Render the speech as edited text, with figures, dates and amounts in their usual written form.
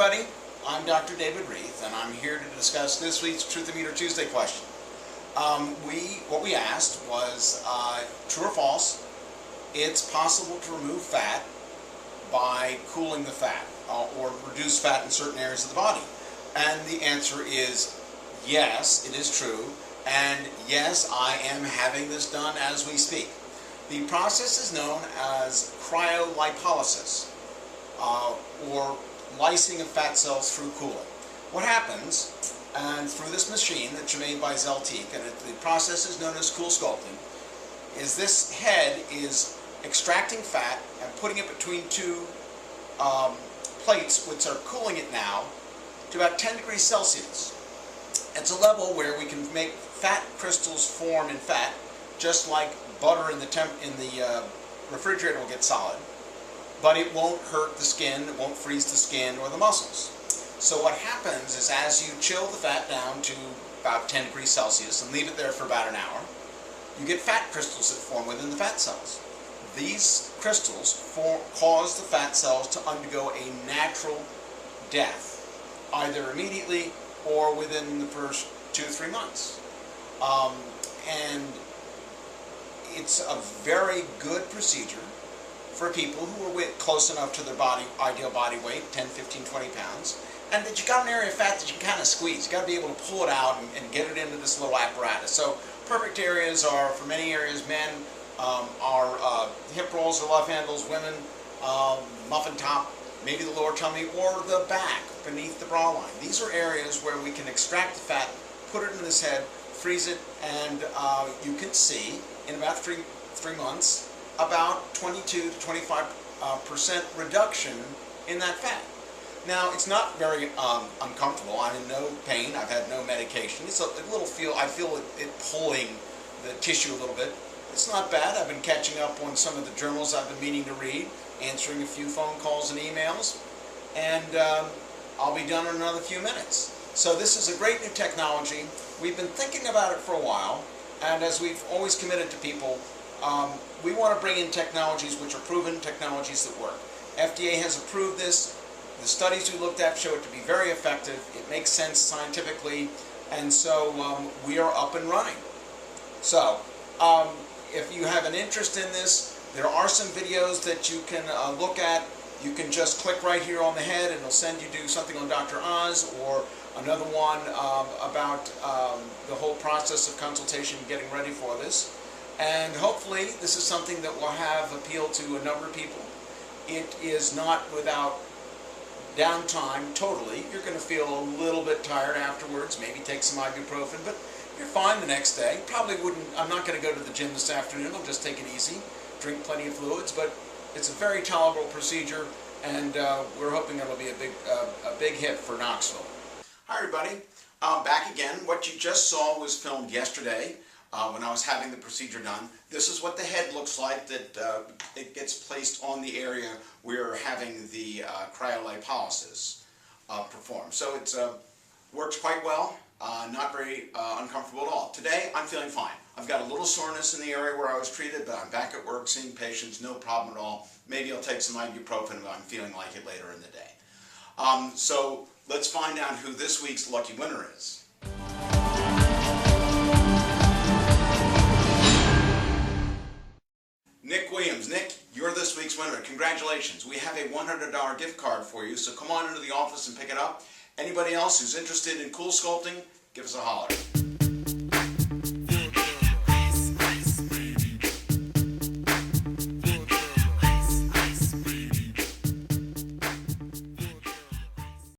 everybody, I'm Dr. David Reath, and I'm here to discuss this week's Truth and Meter Tuesday question. What we asked was, true or false, it's possible to remove fat by cooling the fat, or reduce fat in certain areas of the body. And the answer is yes, it is true, and yes, I am having this done as we speak. The process is known as cryolipolysis, or lysing of fat cells through cooling. What happens, and through this machine that's made by Zeltiq, and the process is known as Coolsculpting, is this head is extracting fat and putting it between two plates, which are cooling it now to about 10 degrees Celsius. It's a level where we can make fat crystals form in fat, just like butter in the refrigerator will get solid, but it won't hurt the skin, it won't freeze the skin or the muscles. So what happens is, as you chill the fat down to about 10 degrees Celsius and leave it there for about an hour, you get fat crystals that form within the fat cells. These crystals cause the fat cells to undergo a natural death, either immediately or within the first 2 to 3 months. And it's a very good procedure for people who are close enough to their ideal body weight, 10, 15, 20 pounds, and that you got an area of fat that you can kind of squeeze. You got to be able to pull it out and get it into this little apparatus. So perfect areas are, for many areas, men are hip rolls or love handles, women muffin top, maybe the lower tummy, or the back beneath the bra line. These are areas where we can extract the fat, put it in this head, freeze it, and you can see in about three months about 22 to 25% reduction in that fat. Now, it's not very uncomfortable. I'm in no pain. I've had no medication. It's a little I feel it pulling the tissue a little bit. It's not bad. I've been catching up on some of the journals I've been meaning to read, answering a few phone calls and emails, and I'll be done in another few minutes. So this is a great new technology. We've been thinking about it for a while, and as we've always committed to people, we want to bring in technologies which are proven, technologies that work. FDA has approved this. The studies we looked at show it to be very effective. It makes sense scientifically, and so we are up and running. So if you have an interest in this, there are some videos that you can look at. You can just click right here on the head and it'll send you to something on Dr. Oz, or another one about the whole process of consultation and getting ready for this. And hopefully this is something that will have appeal to a number of people. It is not without downtime totally. You're going to feel a little bit tired afterwards, maybe take some ibuprofen, but you're fine the next day. Probably wouldn't, I'm not going to go to the gym this afternoon, I'll just take it easy, drink plenty of fluids, but it's a very tolerable procedure, and we're hoping it'll be a big hit for Knoxville. Hi everybody, back again. What you just saw was filmed yesterday when I was having the procedure done. This is what the head looks like that it gets placed on the area we're having the cryolipolysis performed. So it works quite well, not very uncomfortable at all. Today I'm feeling fine. I've got a little soreness in the area where I was treated, but I'm back at work seeing patients, no problem at all. Maybe I'll take some ibuprofen if I'm feeling like it later in the day. So let's find out who this week's lucky winner is. Nick, you're this week's winner. Congratulations. We have a $100 gift card for you, so come on into the office and pick it up. Anybody else who's interested in Coolsculpting, give us a holler.